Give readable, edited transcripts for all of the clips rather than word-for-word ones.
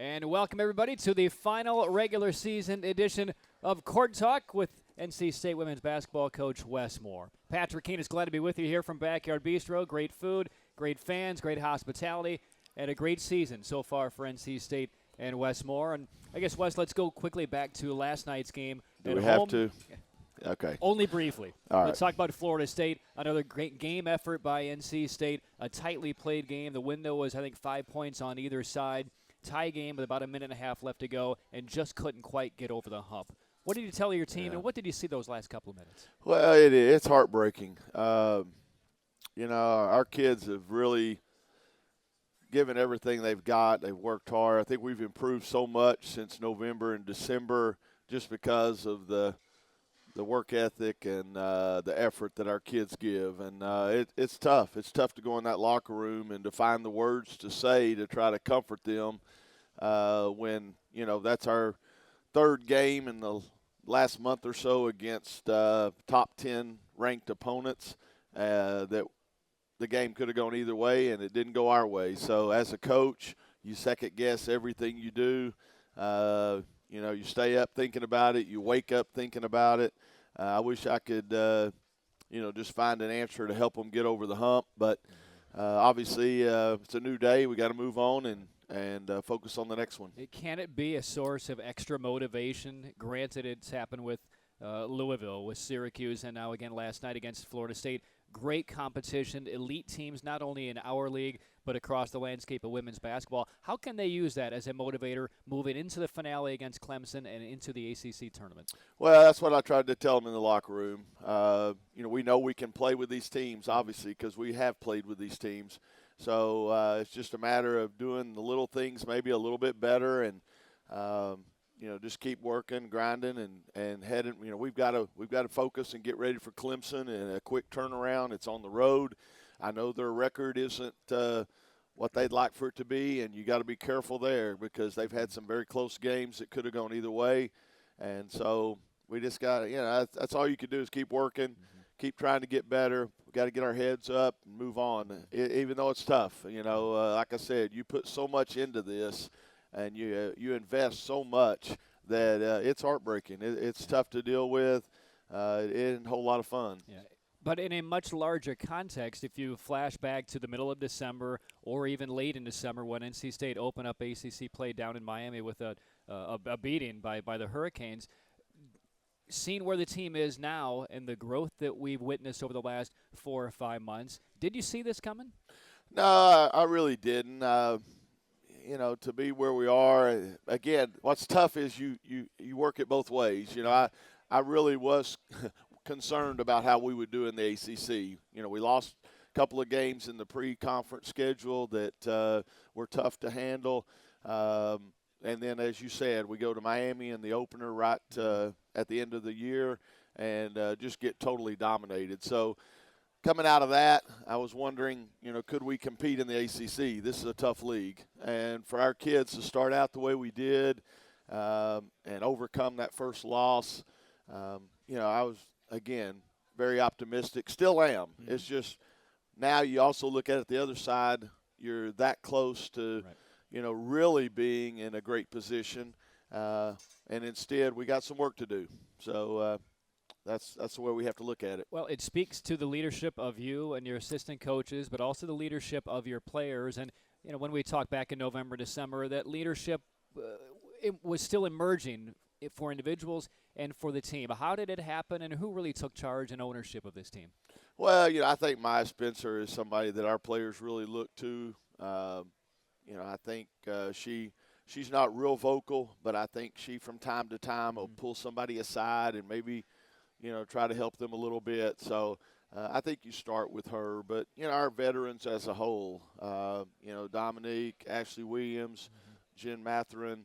And welcome, everybody, to the final regular season edition of Court Talk with NC State women's basketball coach Wes Moore. Patrick Keene is glad to be with you here from Backyard Bistro. Great food, great fans, great hospitality, and a great season so far for NC State and Wes Moore. And I guess, Wes, let's go quickly back to last night's game. Do we have to? Okay. Only briefly. All right. Let's talk about Florida State. Another great game effort by NC State. A tightly played game. The window was, I think, 5 points on either side. Tie game with about a minute and a half left to go, and just couldn't quite get over the hump. What did you tell your team, and what did you see those last couple of minutes? Well, it's heartbreaking. Our kids have really given everything they've got. They've worked hard. I think we've improved so much since November and December just because of the work ethic and the effort that our kids give. And it's tough. It's tough to go in that locker room and to find the words to say to try to comfort them when, that's our third game in the last month or so against top 10 ranked opponents that the game could have gone either way, and it didn't go our way. So as a coach, you second-guess everything you do. You stay up thinking about it. You wake up thinking about it. I wish I could, just find an answer to help them get over the hump. But obviously it's a new day. We got to move on and focus on the next one. Can it be a source of extra motivation? Granted, it's happened with Louisville, with Syracuse, and now again last night against Florida State. Great competition, elite teams not only in our league but across the landscape of women's basketball. How can they use that as a motivator moving into the finale against Clemson and into the ACC tournament? Well, that's what I tried to tell them in the locker room. We know we can play with these teams, obviously, because we have played with these teams. So it's just a matter of doing the little things maybe a little bit better and just keep working, grinding, and heading. We've got to focus and get ready for Clemson and a quick turnaround. It's on the road. I know their record isn't what they'd like for it to be, and you got to be careful there because they've had some very close games that could have gone either way. And so we just got to, that's all you can do is keep working, keep trying to get better. We got to get our heads up and move on, even though it's tough. Like I said, you put so much into this, and you invest so much that it's heartbreaking. It's tough to deal with. It isn't a whole lot of fun. Yeah. But in a much larger context, if you flash back to the middle of December or even late in December when NC State opened up ACC play down in Miami with a beating by the Hurricanes, seeing where the team is now and the growth that we've witnessed over the last 4 or 5 months, did you see this coming? No, I really didn't. To be where we are, again, what's tough is you work it both ways. I really was concerned about how we would do in the ACC. We lost a couple of games in the pre-conference schedule that were tough to handle. And then, as you said, we go to Miami in the opener right at the end of the year and just get totally dominated. So coming out of that, I was wondering, could we compete in the ACC? This is a tough league. And for our kids to start out the way we did and overcome that first loss, I was, again, very optimistic. Still am. Mm-hmm. It's just now you also look at it the other side. You're that close to, really being in a great position. And instead, we got some work to do. So that's the way we have to look at it. Well, it speaks to the leadership of you and your assistant coaches, but also the leadership of your players. And, when we talked back in November, December, that leadership it was still emerging for individuals and for the team. How did it happen, and who really took charge and ownership of this team? Well, I think Maya Spencer is somebody that our players really look to. I think she's not real vocal, but I think she from time to time will pull somebody aside and maybe, try to help them a little bit. So I think you start with her. But, our veterans as a whole, Dominique, Ashley Williams, Jen Matherin,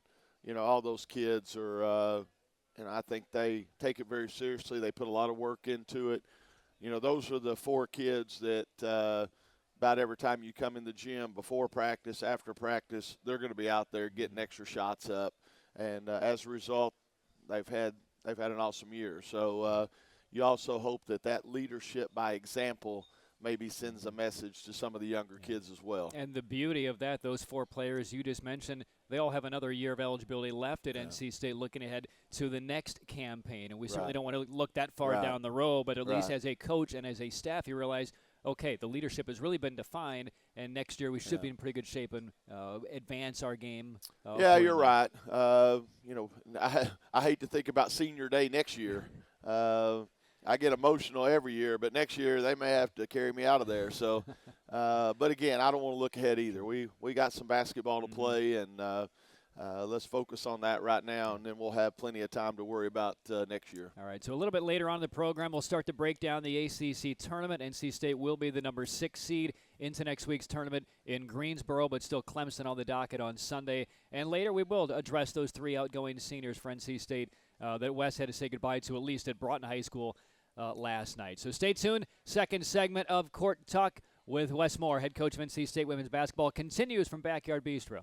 all those kids are, I think they take it very seriously. They put a lot of work into it. Those are the 4 kids that about every time you come in the gym, before practice, after practice, they're going to be out there getting extra shots up. And as a result, they've had an awesome year. So you also hope that leadership by example maybe sends a message to some of the younger kids as well. And the beauty of that, those 4 players you just mentioned, they all have another year of eligibility left at NC State looking ahead to the next campaign. And we certainly don't want to look that far down the road, but at least as a coach and as a staff, you realize, okay, the leadership has really been defined, and next year we should be in pretty good shape and advance our game. Yeah, you're right. I hate to think about senior day next year. I get emotional every year, but next year they may have to carry me out of there. So, but again, I don't want to look ahead either. We got some basketball to play, and let's focus on that right now, and then we'll have plenty of time to worry about next year. All right, so a little bit later on in the program, we'll start to break down the ACC Tournament. NC State will be the number 6 seed into next week's tournament in Greensboro, but still Clemson on the docket on Sunday. And later we will address those 3 outgoing seniors for NC State that Wes had to say goodbye to, at least at Broughton High School last night. So stay tuned. Second segment of Court Talk with Wes Moore, head coach of NC State women's basketball, continues from Backyard Bistro.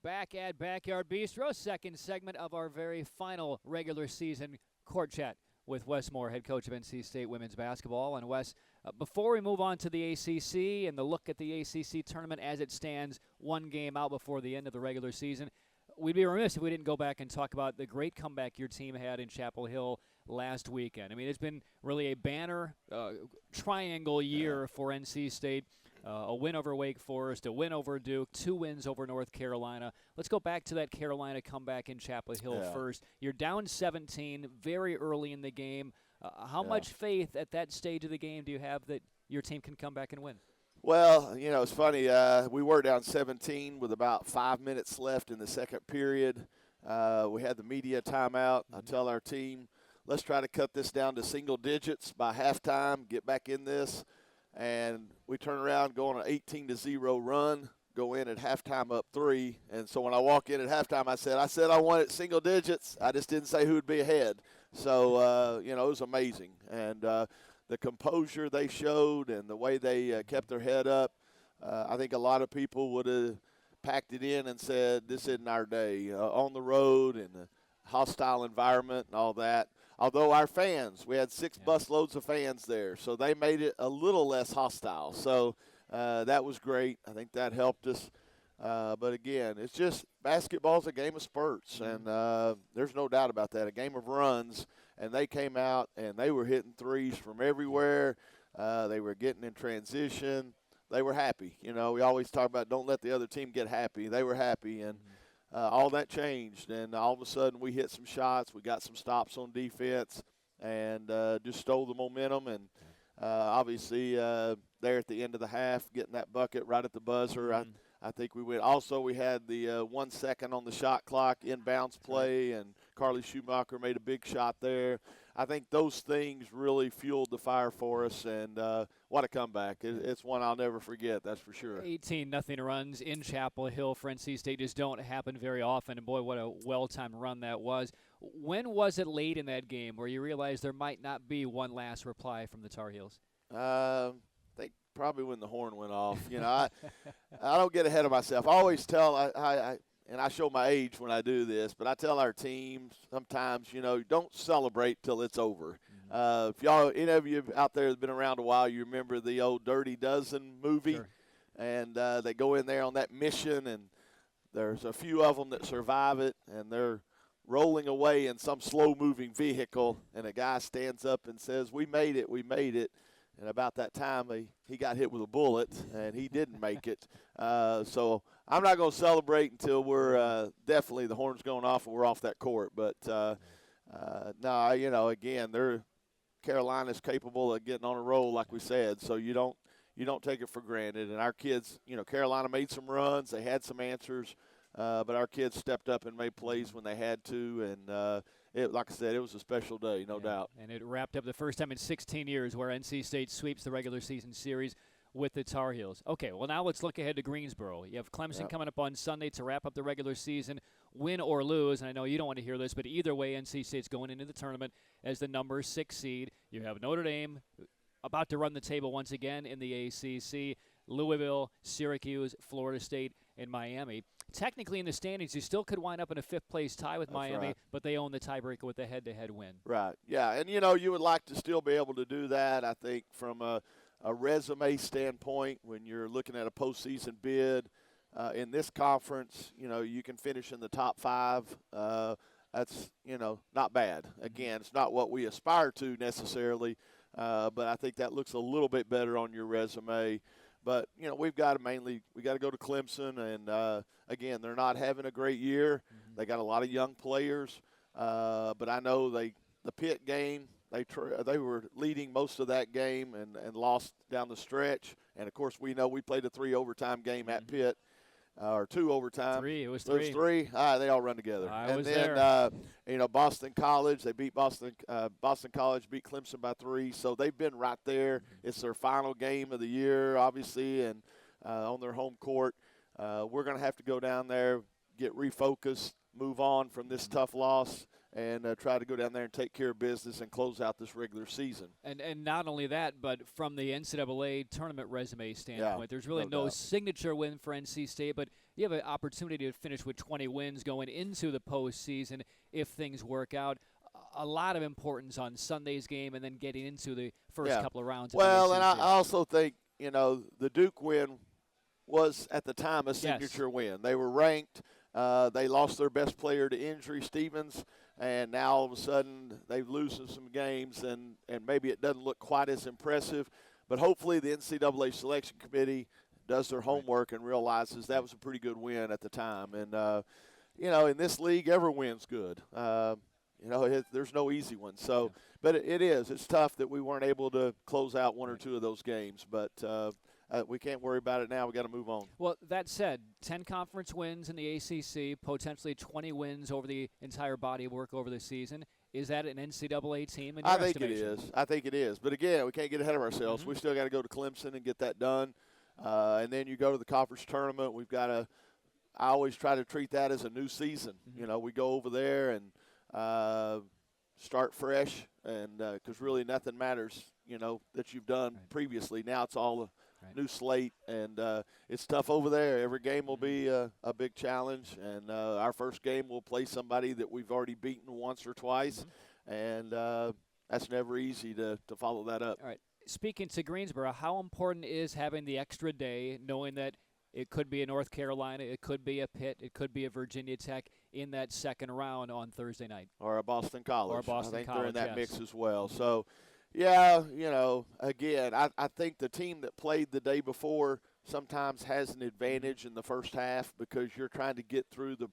Back at Backyard Bistro, second segment of our very final regular season court chat with Wes Moore, head coach of NC State women's basketball. And Wes, before we move on to the ACC and the look at the ACC tournament as it stands, one game out before the end of the regular season, we'd be remiss if we didn't go back and talk about the great comeback your team had in Chapel Hill last weekend. I mean, it's been really a banner triangle year for NC State. A win over Wake Forest, a win over Duke, 2 wins over North Carolina. Let's go back to that Carolina comeback in Chapel Hill first. You're down 17 very early in the game. How much faith at that stage of the game do you have that your team can come back and win? Well, it's funny. We were down 17 with about 5 minutes left in the second period. We had the media timeout. I tell our team, let's try to cut this down to single digits by halftime, get back in this. And we turn around, go on an 18-0 run, go in at halftime up 3. And so when I walk in at halftime, I said I wanted single digits. I just didn't say who would be ahead. So, it was amazing. And the composure they showed and the way they kept their head up, I think a lot of people would have packed it in and said, this isn't our day. On the road and a hostile environment and all that. Although our fans, we had 6 busloads of fans there, so they made it a little less hostile. So that was great. I think that helped us. But, again, it's just basketball's a game of spurts, and there's no doubt about that, a game of runs. And they came out, and they were hitting threes from everywhere. They were getting in transition. They were happy. We always talk about don't let the other team get happy. They were happy, and all that changed, and all of a sudden we hit some shots. We got some stops on defense and just stole the momentum. And obviously there at the end of the half, getting that bucket right at the buzzer, I think we went. Also, we had the 1 second on the shot clock, inbounds play, and Carly Schumacher made a big shot there. I think those things really fueled the fire for us, and what a comeback. It's one I'll never forget, that's for sure. 18-0 runs in Chapel Hill for NC State just don't happen very often, and boy, what a well-timed run that was. When was it late in that game where you realized there might not be one last reply from the Tar Heels? I think probably when the horn went off. I don't get ahead of myself. I always tell and I show my age when I do this, but I tell our teams sometimes, don't celebrate till it's over. If any of you out there have been around a while, you remember the old Dirty Dozen movie. Sure. And they go in there on that mission, and there's a few of them that survive it, and they're rolling away in some slow-moving vehicle, and a guy stands up and says, we made it, we made it. And about that time, he got hit with a bullet, and he didn't make it. So I'm not going to celebrate until we're definitely the horn's going off and we're off that court. But, no, again, Carolina's capable of getting on a roll, like we said. So you don't take it for granted. And our kids, Carolina made some runs. They had some answers. But our kids stepped up and made plays when they had to. And, like I said, it was a special day, no doubt. And it wrapped up the first time in 16 years where NC State sweeps the regular season series with the Tar Heels. Okay, well, now let's look ahead to Greensboro. You have Clemson coming up on Sunday to wrap up the regular season, win or lose. And I know you don't want to hear this, but either way, NC State's going into the tournament as the number 6 seed. You have Notre Dame about to run the table once again in the ACC, Louisville, Syracuse, Florida State, and Miami. Technically in the standings, you still could wind up in a 5th-place tie with Miami, right. But they own the tiebreaker with the head-to-head win. Right, yeah. And, you would like to still be able to do that, I think, from a resume standpoint when you're looking at a postseason bid. in this conference, you can finish in the top 5. That's, not bad. Again, it's not what we aspire to necessarily, but I think that looks a little bit better on your resume. But, we've got to go to Clemson, and, again, they're not having a great year. They got a lot of young players, but I know the Pitt game, they were leading most of that game and lost down the stretch. And, of course, we know we played a 3 overtime game at Pitt. Or 2 overtime. 3. It was 3. It was 3. They all run together. I and was then, there. Boston College, they beat Boston College beat Clemson by 3. So they've been right there. It's their final game of the year, obviously, and on their home court. We're going to have to go down there, get refocused, move on from this tough loss, and try to go down there and take care of business and close out this regular season. And not only that, but from the NCAA tournament resume standpoint, there's really no signature win for NC State, but you have an opportunity to finish with 20 wins going into the postseason if things work out. A lot of importance on Sunday's game and then getting into the first couple of rounds. Well, and I also think, the Duke win was at the time a signature win. They were ranked. They lost their best player to injury, Stevens. And now all of a sudden they've losing some games, and maybe it doesn't look quite as impressive. But hopefully the NCAA selection committee does their homework and realizes that was a pretty good win at the time. And, in this league, every win's good. There's no easy one. So, but it is. It's tough that we weren't able to close out 1 or 2 of those games. But we can't worry about it now. We got to move on. Well, that said, 10 conference wins in the ACC, potentially 20 wins over the entire body of work over the season. Is that an NCAA team in your estimation? I think it is. But, again, we can't get ahead of ourselves. We still got to go to Clemson and get that done. And then you go to the conference tournament. I always try to treat that as a new season. We go over there and start fresh, and because really nothing matters, that you've done previously. Now it's all new slate, and it's tough over there. Every game will be a big challenge, and our first game we'll play somebody that we've already beaten once or twice, and that's never easy to follow that up. All right. Speaking to Greensboro, how important is having the extra day, knowing that it could be a North Carolina, it could be a Pitt, it could be a Virginia Tech in that second round on Thursday night? Or a Boston College. I think they're in that mix as well. So, again, I think the team that played the day before sometimes has an advantage in the first half because you're trying to get through the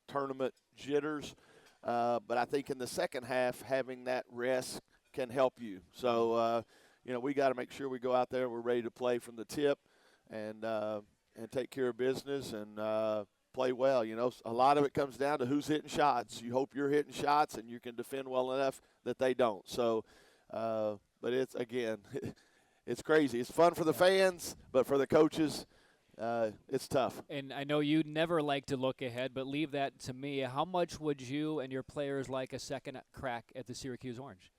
tournament jitters. But I think in the second half, having that rest can help you. So, we got to make sure we go out there and we're ready to play from the tip and take care of business and play well. A lot of it comes down to who's hitting shots. You hope you're hitting shots and you can defend well enough that they don't. So, but it's, again, it's crazy. It's fun for the fans, but for the coaches, it's tough. And I know you never like to look ahead, but leave that to me. How much would you and your players like a second crack at the Syracuse Orange?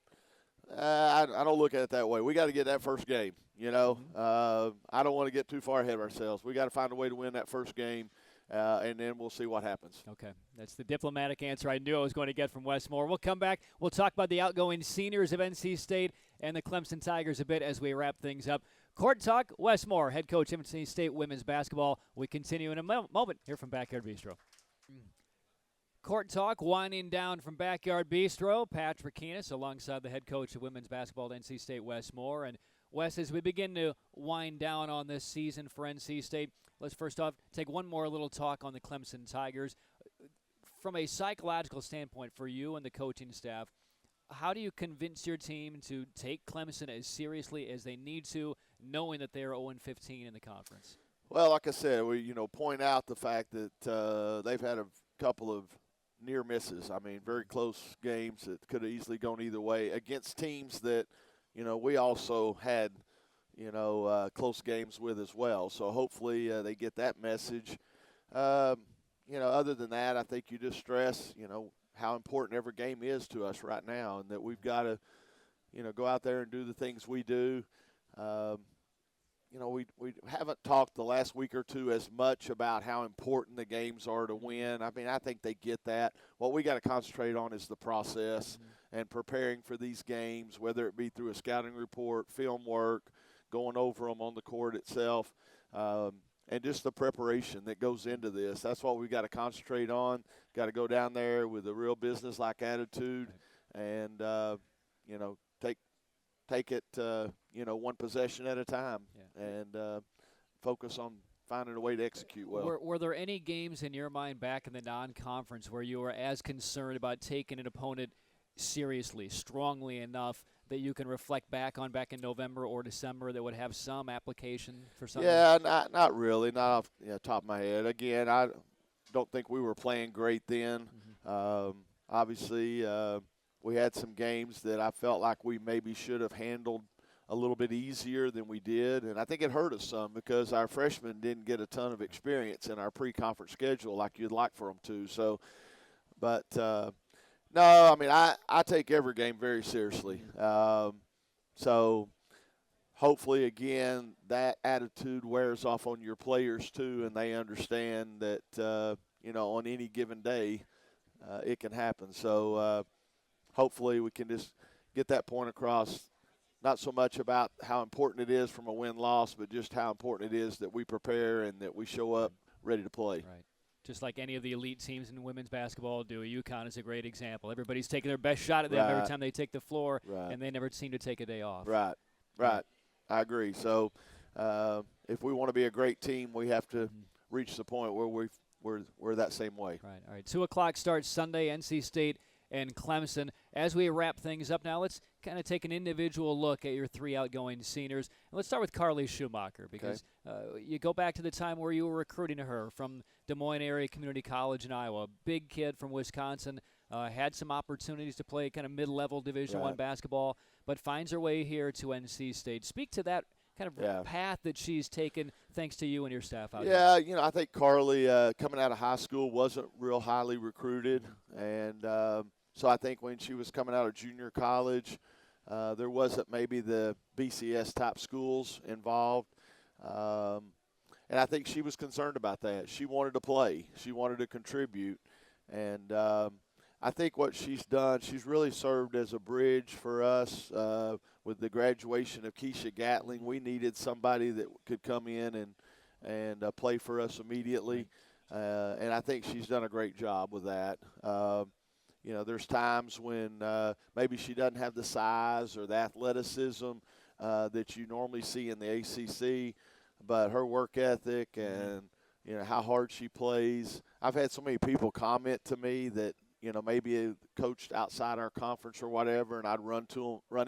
I don't look at it that way. We got to get that first game, I don't want to get too far ahead of ourselves. We got to find a way to win that first game, and then we'll see what happens. Okay. That's the diplomatic answer I knew I was going to get from Wes Moore. We'll come back. We'll talk about the outgoing seniors of NC State and the Clemson Tigers a bit as we wrap things up. Court Talk, Wes Moore, head coach of NC State women's basketball. We continue in a moment here from Backyard Bistro. Court Talk winding down from Backyard Bistro. Patrick Keenis alongside the head coach of women's basketball at NC State, Wes Moore. And Wes, as we begin to wind down on this season for NC State, let's first off take one more little talk on the Clemson Tigers. From a psychological standpoint for you and the coaching staff, how do you convince your team to take Clemson as seriously as they need to, knowing that they are 0-15 in the conference? Well, like I said, we point out the fact that they've had a couple of near misses. I mean, very close games that could have easily gone either way against teams that, we also had, close games with as well. So hopefully they get that message. Other than that, I think you just stress, how important every game is to us right now and that we've got to, go out there and do the things we do. We haven't talked the last week or two as much about how important the games are to win. I mean, I think they get that. What we got to concentrate on is the process and preparing for these games, whether it be through a scouting report, film work, going over them on the court itself. and just the preparation that goes into this. That's what we've got to concentrate on. Got to go down there with a real business-like attitude, and take it one possession at a time, and focus on finding a way to execute well. Were there any games in your mind back in the non-conference where you were as concerned about taking an opponent seriously, strongly enough that you can reflect back on back in November or December that would have some application for something? Yeah, not really, not off the top of my head. Again, I don't think we were playing great then. Obviously, we had some games that I felt like we maybe should have handled a little bit easier than we did, and I think it hurt us some because our freshmen didn't get a ton of experience in our pre-conference schedule like you'd like for them to. So, but no, I mean, I take every game very seriously. So hopefully, again, that attitude wears off on your players too, and they understand that, on any given day it can happen. So hopefully we can just get that point across, not so much about how important it is from a win-loss, but just how important it is that we prepare and that we show up ready to play. Right. Just like any of the elite teams in women's basketball do. UConn is a great example. Everybody's taking their best shot at them every time they take the floor, and they never seem to take a day off. Right. I agree. So if we want to be a great team, we have to reach the point where we're that same way. Right. All right. 2 o'clock starts Sunday, NC State and Clemson. As we wrap things up now, let's kind of take an individual look at your 3 outgoing seniors. And let's start with Kaylee Schumacher, because you go back to the time where you were recruiting her from Des Moines Area Community College in Iowa. Big kid from Wisconsin, had some opportunities to play kind of mid-level Division I basketball, but finds her way here to NC State. Speak to that kind of path that she's taken thanks to you and your staff out here. Yeah, I think Carly, coming out of high school, wasn't real highly recruited, and so I think when she was coming out of junior college, there wasn't maybe the BCS-type schools involved, and I think she was concerned about that. She wanted to play. She wanted to contribute, and I think what she's done, she's really served as a bridge for us with the graduation of Keisha Gatling. We needed somebody that could come in and play for us immediately, and I think she's done a great job with that. There's times when maybe she doesn't have the size or the athleticism that you normally see in the ACC, but her work ethic and, how hard she plays. I've had so many people comment to me that, maybe coached outside our conference or whatever, and I'd run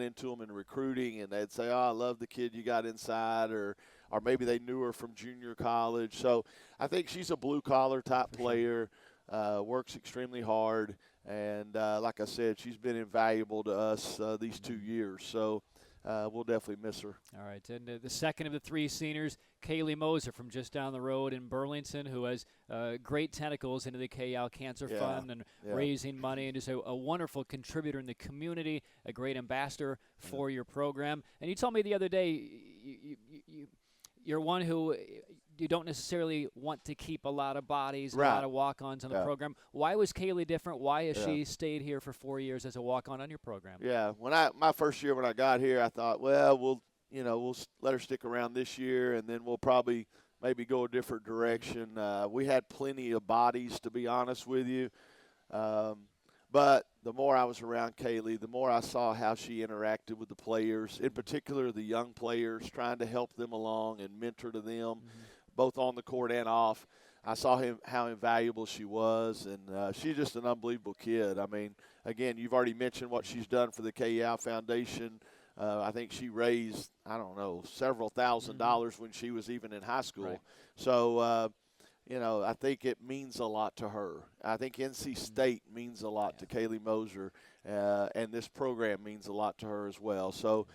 into them in recruiting, and they'd say, "Oh, I love the kid you got inside," or maybe they knew her from junior college. So I think she's a blue-collar type player, works extremely hard, and like I said, she's been invaluable to us these 2 years. So we'll definitely miss her. All right, and the second of the 3 seniors, Kaylee Moser from just down the road in Burlington, who has great tentacles into the KL Cancer Fund and raising money, and just a wonderful contributor in the community, a great ambassador for your program. And you told me the other day you're one who you don't necessarily want to keep a lot of bodies, a lot of walk-ons on the program. Why was Kaylee different? Why has she stayed here for 4 years as a walk-on on your program? Yeah, my first year when I got here, I thought, well, we'll let her stick around this year, and then we'll probably maybe go a different direction. We had plenty of bodies, to be honest with you. But the more I was around Kaylee, the more I saw how she interacted with the players, in particular the young players, trying to help them along and mentor to them, both on the court and off. I saw how invaluable she was, and she's just an unbelievable kid. I mean, again, you've already mentioned what she's done for the KL Foundation. I think she raised, several $1,000s when she was even in high school. Right. So, I think it means a lot to her. I think NC State means a lot to Kaylee Moser, and this program means a lot to her as well. So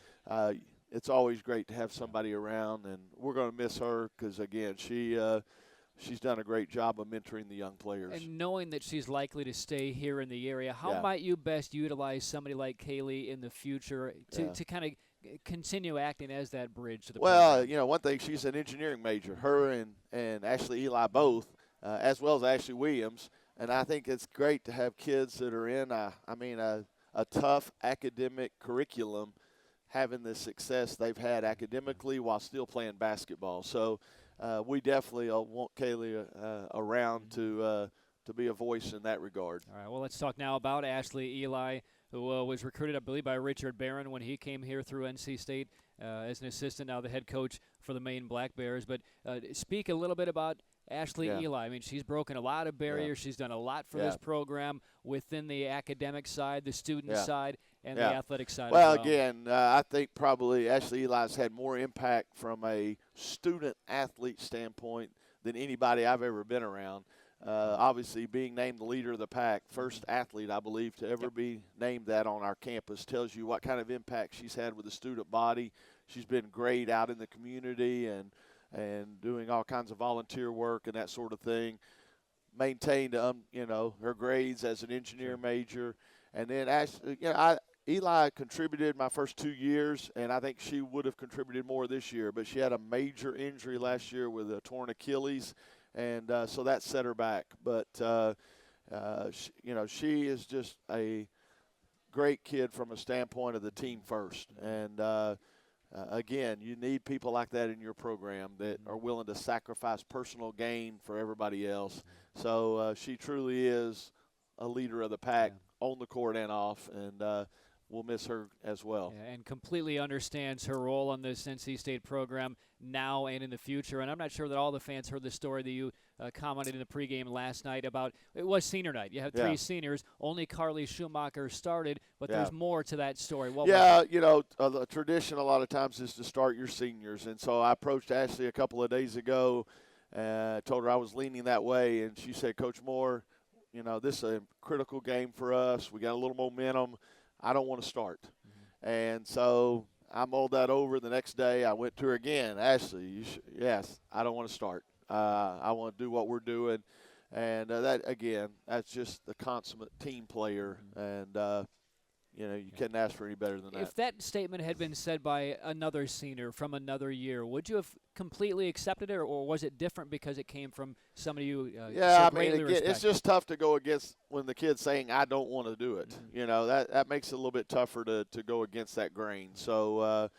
it's always great to have somebody around, and we're going to miss her because, again, she's done a great job of mentoring the young players. And knowing that she's likely to stay here in the area, how might you best utilize somebody like Kaylee in the future to kind of continue acting as that bridge to the program? One thing, she's an engineering major, her and Ashley Eli both, as well as Ashley Williams. And I think it's great to have kids that are in a tough academic curriculum having the success they've had academically while still playing basketball. So we definitely want Kaylee around to be a voice in that regard. All right, well, let's talk now about Ashley Eli, who was recruited, I believe, by Richard Barron when he came here through NC State as an assistant, now the head coach for the Maine Black Bears. But speak a little bit about Ashley Eli. I mean, she's broken a lot of barriers. She's done a lot for this program within the academic side, the student side, and the athletic side. Well, as well. again, I think probably Ashley Eli's had more impact from a student-athlete standpoint than anybody I've ever been around. Obviously, being named the leader of the pack, first athlete, I believe, to ever be named that on our campus, tells you what kind of impact she's had with the student body. She's been great out in the community and doing all kinds of volunteer work and that sort of thing. Maintained, her grades as an engineer major. And then, Eli contributed my first 2 years, and I think she would have contributed more this year. But she had a major injury last year with a torn Achilles. And so that set her back. But, she is just a great kid from a standpoint of the team first. And, again, you need people like that in your program that are willing to sacrifice personal gain for everybody else. So she truly is a leader of the pack on the court and off. And we'll miss her as well. Yeah, and completely understands her role on this NC State program now and in the future. And I'm not sure that all the fans heard the story that you commented in the pregame last night about. It was senior night. You have three seniors. Only Carly Schumacher started, but there's more to that story. The tradition a lot of times is to start your seniors. And so I approached Ashley a couple of days ago and told her I was leaning that way. And she said, Coach Moore, this is a critical game for us. We got a little momentum. I don't want to start. And so I mulled that over. The next day I went to her again. Ashley, yes, I don't want to start. I want to do what we're doing. And that's just the consummate team player. And, you couldn't ask for any better than that. If that statement had been said by another senior from another year, would you have completely accepted it, or was it different because it came from somebody you respect? It's just tough to go against when the kid's saying, I don't want to do it. That makes it a little bit tougher to go against that grain. So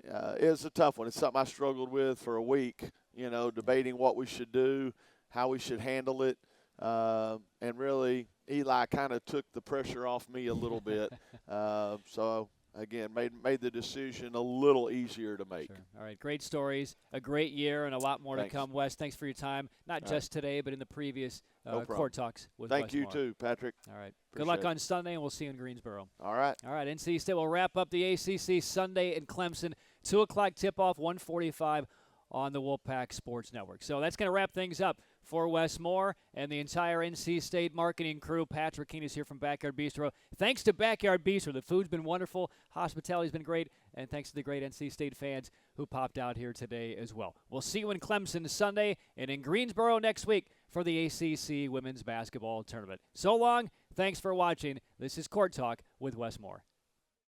it's a tough one. It's something I struggled with for a week, debating what we should do, how we should handle it. And really, Eli kind of took the pressure off me a little bit. So, again, made the decision a little easier to make. Sure. All right, great stories, a great year, and a lot more to come. Wes, thanks for your time, not just today, but in the previous court talks with Wes Thank you, too, Patrick. All right. Good luck on Sunday, and we'll see you in Greensboro. All right. All right, NC State will wrap up the ACC Sunday in Clemson. 2 o'clock tip-off, 1:45 on the Wolfpack Sports Network. So that's going to wrap things up for Wes Moore and the entire NC State marketing crew. Patrick Keenan is here from Backyard Bistro. Thanks to Backyard Bistro. The food's been wonderful. Hospitality's been great. And thanks to the great NC State fans who popped out here today as well. We'll see you in Clemson Sunday and in Greensboro next week for the ACC Women's Basketball Tournament. So long. Thanks for watching. This is Court Talk with Wes Moore.